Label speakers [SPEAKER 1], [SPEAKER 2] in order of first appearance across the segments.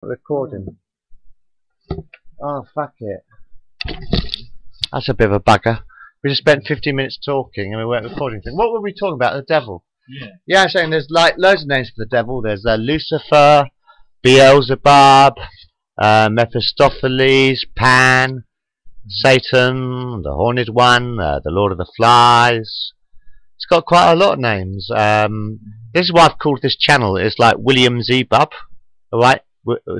[SPEAKER 1] Recording. Oh, fuck it. That's a bit of a bugger. We just spent 15 minutes talking and we weren't recording things. What were we talking about? The devil. Yeah, I'm saying there's like loads of names for the devil. There's Lucifer, Beelzebub, Mephistopheles, Pan, Satan, the Horned One, the Lord of the Flies. It's got quite a lot of names. This is why I've called this channel. It's like WilliamZeebub. Alright?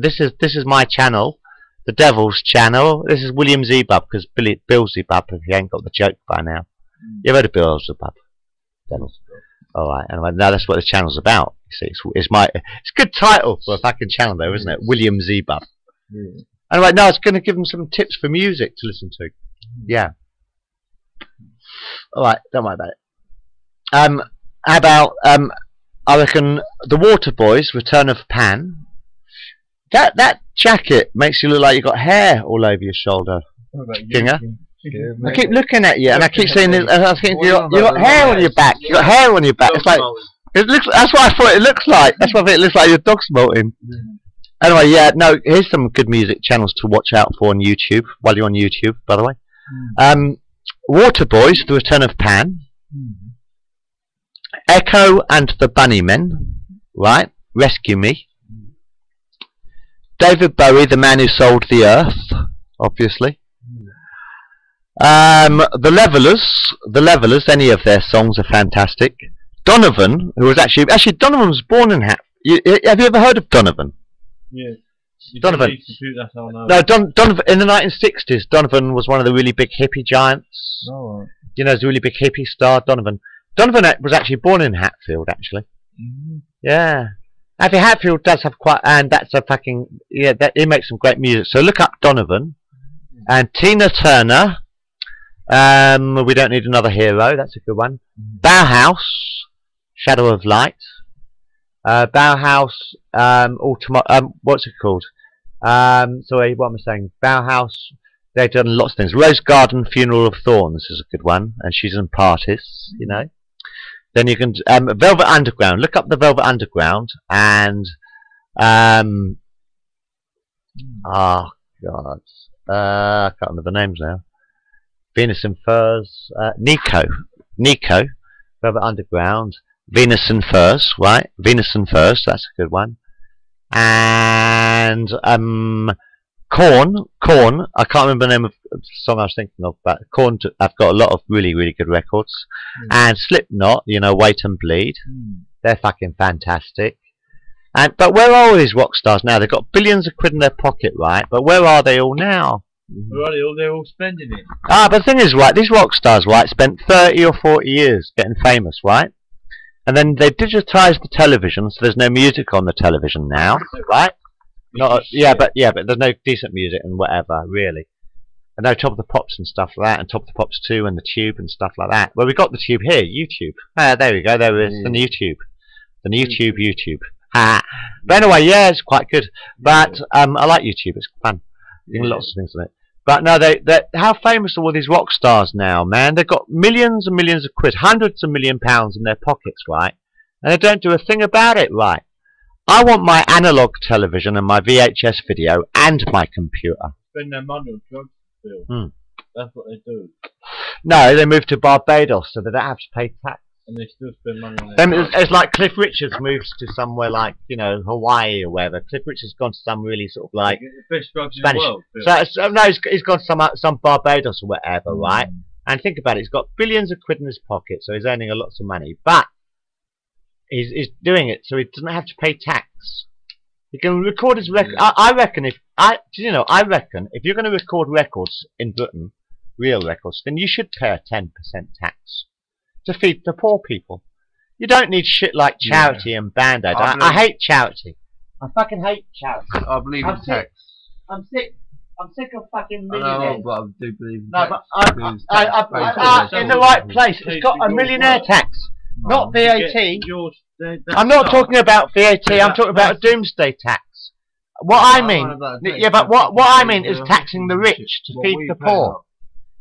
[SPEAKER 1] This is my channel, the Devil's channel. This is WilliamZeebub because Beelzebub, if you ain't got the joke by now. You've heard of Beelzebub? Devil. Alright, anyway, now that's what the channel's about. You see, it's a good title for a fucking channel though, isn't it? WilliamZeebub. Anyway, no, I was going to give them some tips for music to listen to. Yeah. Alright, don't worry about it. How about, I reckon, The Waterboys, Return of Pan. That jacket makes you look like you got hair all over your shoulder, Ginger. I keep looking at you and I keep saying, I think you got hair on your back. You got hair on your back. It's like it looks. That's what I thought it looks like. That's what I think it looks like. Your dog's molting. Anyway, yeah. No, here's some good music channels to watch out for on YouTube. While you're on YouTube, by the way, Waterboys, The Return of Pan, Echo and the Bunnymen, right? Rescue Me. David Bowie, The Man Who Sold the Earth, obviously. The Levelers, any of their songs are fantastic. Donovan, who was actually Donovan was born in have you ever heard of Donovan?
[SPEAKER 2] Yeah.
[SPEAKER 1] Donovan. No, Donovan in the 1960s. Donovan was one of the really big hippie giants.
[SPEAKER 2] Oh.
[SPEAKER 1] You know, the really big hippie star, Donovan. Donovan was actually born in Hatfield, actually. Yeah. Actually, Hatfield does have quite, and that's a fucking, yeah, he makes some great music. So look up Donovan. And Tina Turner. We Don't Need Another Hero, that's a good one. Bauhaus, Shadow of Light. Bauhaus, what's it called? Sorry, what am I saying? Bauhaus, they've done lots of things. Rose Garden, Funeral of Thorns is a good one. And she's in Partis, you know. Then you can Velvet Underground. Look up the Velvet Underground and oh god, I can't remember the names now. Venus and Furs, Nico, Velvet Underground, Venus and Furs, right? Venus and Furs, that's a good one. And Korn. I can't remember the name of the song I was thinking of, but Korn. I've got a lot of really, really good records. And Slipknot, you know, Wait and Bleed. They're fucking fantastic. But where are all these rock stars now? They've got billions of quid in their pocket, right? But where are they all now?
[SPEAKER 2] Where are they all? They're all spending it.
[SPEAKER 1] But the thing is, right, these rock stars, right, spent 30 or 40 years getting famous, right? And then they digitised the television, so there's no music on the television now, right? But there's no decent music and whatever, really. And no Top of the Pops and stuff like that, and Top of the Pops 2 and the Tube and stuff like that. Well, we got the Tube here, YouTube. There we go, there is the new Tube. The new YouTube. But anyway, yeah, it's quite good. But I like YouTube, it's fun. You can lots of things on it. But no, how famous are all these rock stars now, man? They've got millions and millions of quid, hundreds of £1 million in their pockets, right? And they don't do a thing about it, right? I want my analog television and my VHS video and my computer.
[SPEAKER 2] Spend their money on drugs, Bill. That's what they do.
[SPEAKER 1] No, they moved to Barbados so they don't have to pay tax.
[SPEAKER 2] And they still spend money on it.
[SPEAKER 1] It's like Cliff Richards moves to somewhere like, you know, Hawaii or wherever. Cliff Richards gone to some really sort of like
[SPEAKER 2] best drugs
[SPEAKER 1] Spanish.
[SPEAKER 2] In the world,
[SPEAKER 1] so no, he's gone to some Barbados or whatever, right? And think about it, he's got billions of quid in his pocket, so he's earning a lot of money. But he's doing it so he doesn't have to pay tax. He can record his record. I reckon if you're going to record records in Britain, real records, then you should pay a 10% tax to feed the poor people. You don't need shit like charity and Band-Aid. I hate charity. I fucking hate charity.
[SPEAKER 2] I believe in tax.
[SPEAKER 1] I'm sick of fucking millionaires.
[SPEAKER 2] But I do believe in
[SPEAKER 1] tax.
[SPEAKER 2] No,
[SPEAKER 1] but I'm in the right place. It's got a millionaire tax, not VAT. I'm not talking about VAT. I'm talking about a doomsday tax. What I mean, but what I mean is taxing the rich to feed the poor.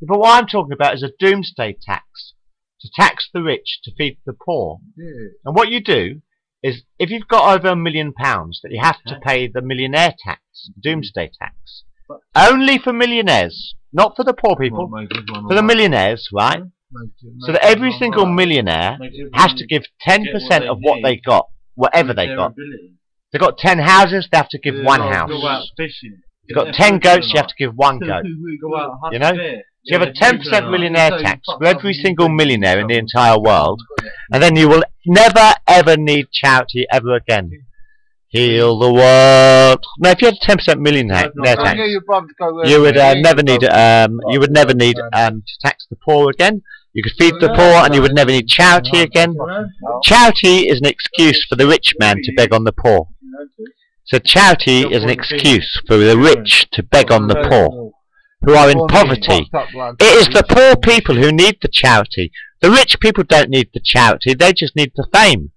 [SPEAKER 1] But what I'm talking about is a doomsday tax, to tax the rich to feed the poor. And what you do is if you've got over £1 million that you have to pay the millionaire tax, doomsday tax. Only for millionaires, not for the poor people, for the millionaires, right? So that every single millionaire has to give 10% of what they got, whatever they got. They've got 10 houses, they have to give 1 house. They've got 10 goats, you have to give 1 goat. You know? So you have a 10% millionaire tax for every single millionaire in the entire world, and then you will never ever need charity ever again. Heal the world. No, if you had a 10% millionaire tax, you would never need to tax the poor again. You could feed the poor, and you would never need charity again. Charity is an excuse for the rich man to beg on the poor. So charity is an excuse for the rich to beg on the poor, who are in poverty. It is the poor people who need the charity. The rich people don't need the charity, they just need the fame.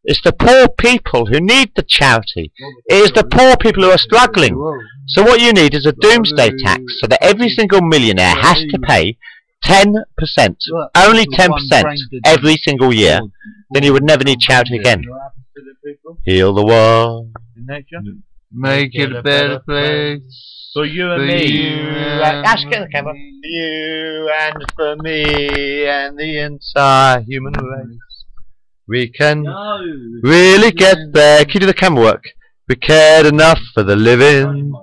[SPEAKER 1] It's the poor people who need the charity. It is the poor people who are struggling. So what you need is a doomsday tax, so that every single millionaire has to pay 10%, only 10% every single year. Then you would never need charity again. Heal the world.
[SPEAKER 3] Make it a better place.
[SPEAKER 2] For you and me.
[SPEAKER 1] Ash, get the camera. For you and for me and the entire human race. We can really get there. Can you do the camera work? We cared enough for the living.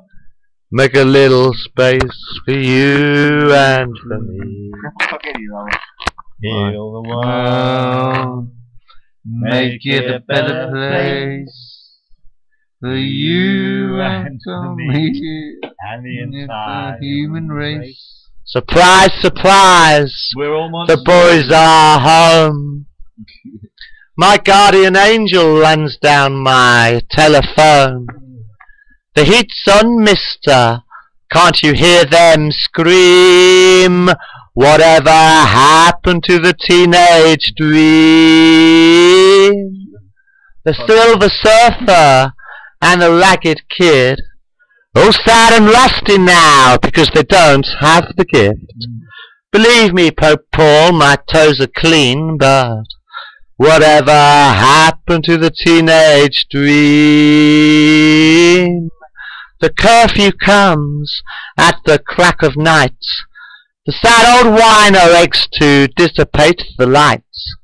[SPEAKER 1] Make a little space for you and for me. Heal the world.
[SPEAKER 3] Make it a better place. For you and for me
[SPEAKER 2] And the entire
[SPEAKER 3] human race.
[SPEAKER 1] Surprise, surprise!
[SPEAKER 2] We're almost
[SPEAKER 1] The boys are home. My guardian angel lands down my telephone. The heat's on, mister. Can't you hear them scream? Whatever happened to the teenage dream? The Silver Surfer and the Ragged Kid, all sad and rusty now because they don't have the gift. Believe me, Pope Paul, my toes are clean, but whatever happened to the teenage dream? The curfew comes at the crack of night. The sad old wino aches to dissipate the lights.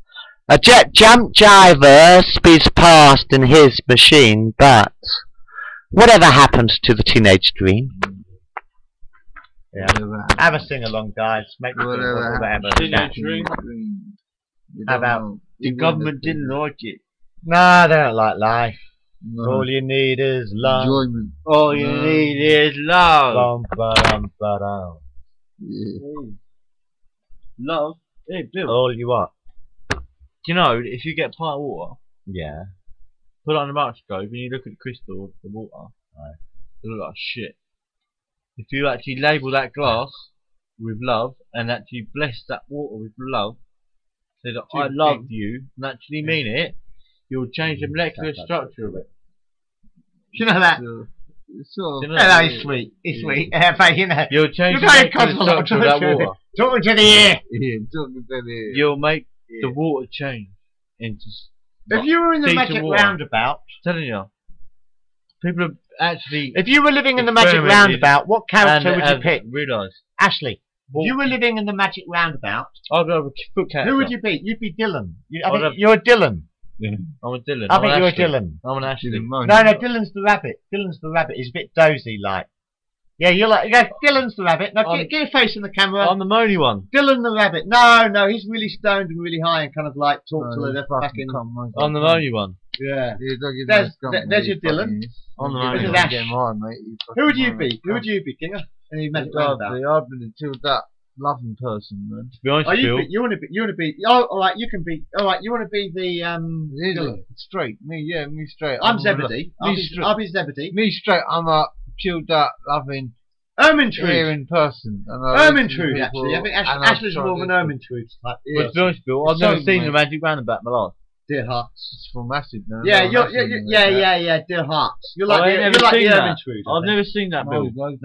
[SPEAKER 1] A jet jump jiver speeds past in his machine, but whatever happens to the teenage dream? Yeah. Have a sing along, guys. Make me feel whatever. How about
[SPEAKER 2] the government didn't like it.
[SPEAKER 1] nah, they don't like life.
[SPEAKER 3] No.
[SPEAKER 1] All you need is love.
[SPEAKER 3] Enjoyment.
[SPEAKER 2] All you need is love.
[SPEAKER 1] Bum, ba-dum, ba-dum.
[SPEAKER 3] Yeah.
[SPEAKER 2] Love? Hey, Bill.
[SPEAKER 1] All you want.
[SPEAKER 2] Do you know, if you get a pint of water,
[SPEAKER 1] Yeah.
[SPEAKER 2] put it on the microscope, and you look at the crystal of the water,
[SPEAKER 1] Right.
[SPEAKER 2] it looks like shit. If you actually label that glass with love, and actually bless that water with love, say that I love you, and actually mean it, you'll change the molecular structure of it.
[SPEAKER 1] You know that?
[SPEAKER 3] Sort
[SPEAKER 2] You
[SPEAKER 3] of.
[SPEAKER 2] know
[SPEAKER 1] Hello,
[SPEAKER 2] that?
[SPEAKER 1] it's sweet. It's sweet. But you know.
[SPEAKER 2] You'll change the
[SPEAKER 1] You're very
[SPEAKER 2] molecular structure of that water.
[SPEAKER 1] Talking to the ear.
[SPEAKER 3] Yeah, talking to the
[SPEAKER 2] You'll make the water change into.
[SPEAKER 1] If you were in the
[SPEAKER 2] Seeds
[SPEAKER 1] magic
[SPEAKER 2] of water.
[SPEAKER 1] roundabout,
[SPEAKER 2] Telling you, people are actually.
[SPEAKER 1] if you were living in the magic
[SPEAKER 2] Experimented
[SPEAKER 1] roundabout, what character would you pick?
[SPEAKER 2] Realise.
[SPEAKER 1] Ashley, if you were living in the magic roundabout,
[SPEAKER 2] I'll go with foot character.
[SPEAKER 1] who would you be? You'd be Dylan. I
[SPEAKER 2] I'd
[SPEAKER 1] think
[SPEAKER 2] have-
[SPEAKER 1] you're a Dylan.
[SPEAKER 2] I'm a Dylan.
[SPEAKER 1] I
[SPEAKER 2] I'm
[SPEAKER 1] think
[SPEAKER 2] an
[SPEAKER 1] you're a
[SPEAKER 2] Ashley.
[SPEAKER 1] Dylan.
[SPEAKER 2] I'm an Ashley.
[SPEAKER 1] No, Dylan's the rabbit. Dylan's the rabbit. He's a bit dozy, like. Yeah, you're like, yeah, Dylan's the rabbit. Now get your face in the camera.
[SPEAKER 2] I'm the moany one.
[SPEAKER 1] Dylan the rabbit. No, he's really stoned and really high and kind of like talk to the fucking.
[SPEAKER 2] I'm the moany one.
[SPEAKER 1] Yeah.
[SPEAKER 3] There's
[SPEAKER 1] there's your Dylan.
[SPEAKER 2] I'm the
[SPEAKER 1] This
[SPEAKER 2] moany
[SPEAKER 1] is
[SPEAKER 2] one.
[SPEAKER 1] Ash. Who would you be? Who would you be, King? Any magic roundabout?
[SPEAKER 3] I've been until that loving person, man.
[SPEAKER 2] To be honest,
[SPEAKER 1] Oh,
[SPEAKER 2] Bill,
[SPEAKER 1] you want to be. Oh, all right. You can be. All right. You want to be the Dylan.
[SPEAKER 3] Straight, me straight.
[SPEAKER 1] I'm Zebedee.
[SPEAKER 3] Me
[SPEAKER 1] I'll be Zebedee.
[SPEAKER 3] Me straight. I'm a chilled out, loving,
[SPEAKER 1] Ermintrude.
[SPEAKER 3] caring person.
[SPEAKER 1] Ermintrude, actually. I think Ashley's more of an Ermintrude type.
[SPEAKER 2] but to be honest, Bill, I've never seen the magic roundabout in my life.
[SPEAKER 1] Dear Hearts.
[SPEAKER 3] It's for massive now.
[SPEAKER 1] Yeah, Dear Hearts. You're like
[SPEAKER 2] I ain't
[SPEAKER 1] the
[SPEAKER 2] never seen that.
[SPEAKER 1] Ermintrude.
[SPEAKER 2] I've never seen that, Bill.
[SPEAKER 3] No?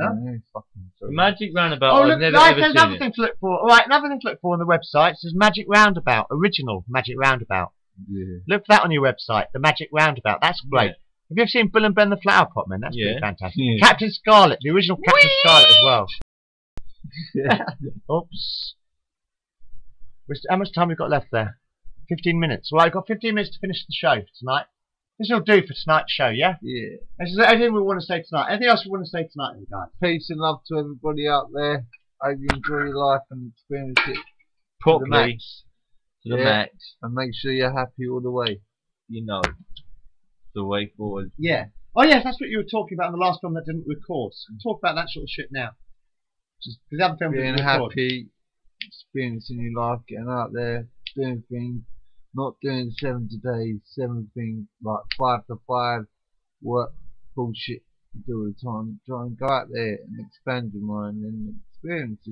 [SPEAKER 2] The magic roundabout,
[SPEAKER 1] Oh,
[SPEAKER 2] I've
[SPEAKER 1] look,
[SPEAKER 2] never
[SPEAKER 1] guys,
[SPEAKER 2] ever
[SPEAKER 1] there's
[SPEAKER 2] seen
[SPEAKER 1] another
[SPEAKER 2] it.
[SPEAKER 1] thing to look for. All right, another thing to look for on the website. It says Magic Roundabout, original Magic Roundabout.
[SPEAKER 3] Yeah.
[SPEAKER 1] Look for that on your website. The Magic Roundabout. That's great.
[SPEAKER 2] Yeah.
[SPEAKER 1] Have you ever seen Bill and Ben the Flower Pot Man? That's
[SPEAKER 2] Yeah.
[SPEAKER 1] pretty fantastic.
[SPEAKER 3] Yeah.
[SPEAKER 1] Captain Scarlet, the original Captain Scarlet as well.
[SPEAKER 3] Yeah.
[SPEAKER 1] Oops. How much time we got left there? 15 minutes. Well, I've got 15 minutes to finish the show tonight. This will do for tonight's show, yeah?
[SPEAKER 3] Yeah.
[SPEAKER 1] This is everything we want to say tonight. Anything else we want to say tonight, guys?
[SPEAKER 3] Peace and love to everybody out there. Hope you enjoy your life and experience it
[SPEAKER 2] Properly.
[SPEAKER 3] to the max.
[SPEAKER 2] To the
[SPEAKER 3] Yeah.
[SPEAKER 2] max.
[SPEAKER 3] And make sure you're happy all the way.
[SPEAKER 2] You know. The way forward.
[SPEAKER 1] Yeah. Oh, yes, that's what you were talking about in the last film that didn't record. So talk about that sort of shit now. Just because the other film
[SPEAKER 3] Being
[SPEAKER 1] didn't record.
[SPEAKER 3] happy, experiencing your life, getting out there, doing things, not doing 7 days, 7 things like 5 to 5 work bullshit you do all the time. Try and go out there and expand your mind and experience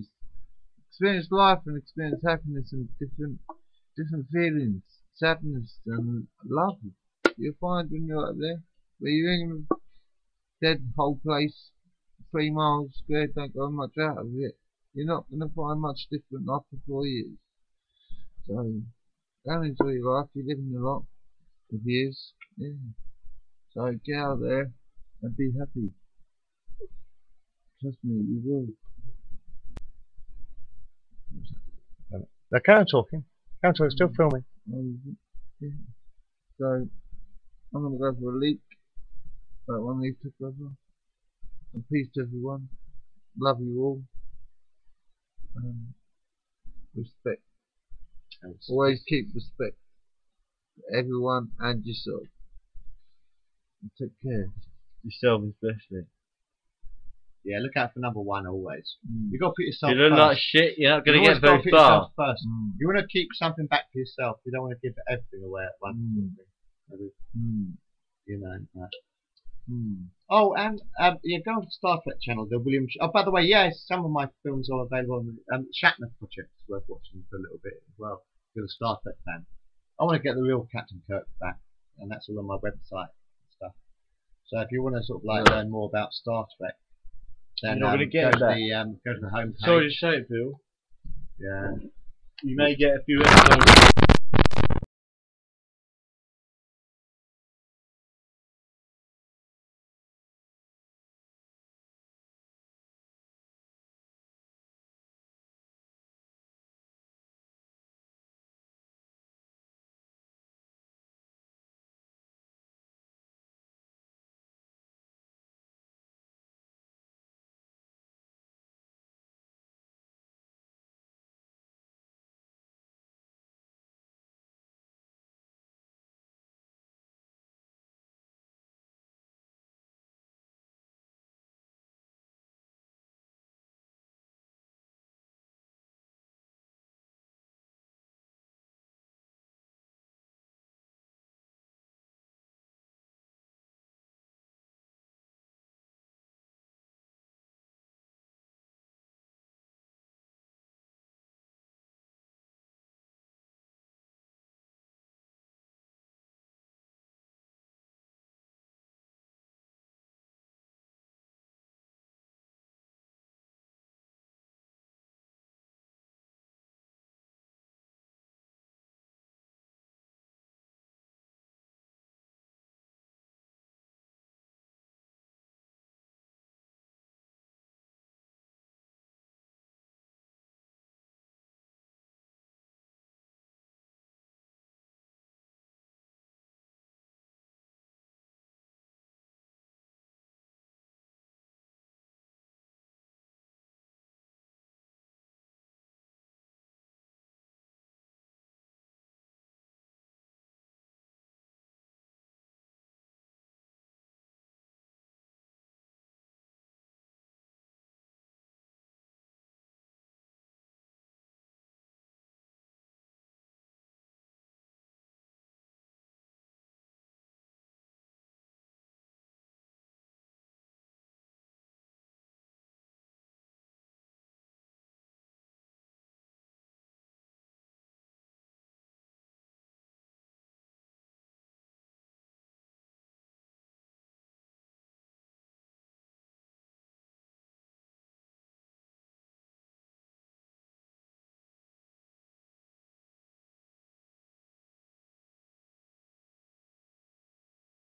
[SPEAKER 3] life and experience happiness and different feelings, sadness and love. You'll find when you're out there, where you're in a dead whole place, 3 miles square, don't go much out of it. You're not going to find much different after 4 years. So, go and enjoy your life. You're living a lot of years. Yeah. So, get out there and be happy. Trust me, you will.
[SPEAKER 1] They're kind of talking. Kind of talking, still filming.
[SPEAKER 3] Yeah. So, I'm going to go for a leak. That one leak took over. And peace to everyone. Love you all. Respect. Always keep respect for everyone and yourself. And take care.
[SPEAKER 2] Yourself especially.
[SPEAKER 1] Yeah, look out for number 1 always. You've got to put
[SPEAKER 2] If
[SPEAKER 1] yourself
[SPEAKER 2] you look
[SPEAKER 1] first.
[SPEAKER 2] like shit, you're not going
[SPEAKER 1] You've
[SPEAKER 2] to get
[SPEAKER 1] always
[SPEAKER 2] very
[SPEAKER 1] got to put
[SPEAKER 2] far.
[SPEAKER 1] yourself first. You want to keep something back for yourself. You don't want to give everything away at once. You know. Oh, and yeah, go on to the Star Trek channel, the William. Oh, by the way, yeah, some of my films are available on the Shatner Project. It's worth watching for a little bit as well. If you're a Star Trek fan. I want to get the real Captain Kirk back, and that's all on my website and stuff. So if you want to sort of like learn more about Star Trek, then
[SPEAKER 2] You're not gonna get
[SPEAKER 1] go to
[SPEAKER 2] that.
[SPEAKER 1] the home page.
[SPEAKER 2] Sorry to say it, Phil.
[SPEAKER 1] Yeah.
[SPEAKER 2] You may get a few episodes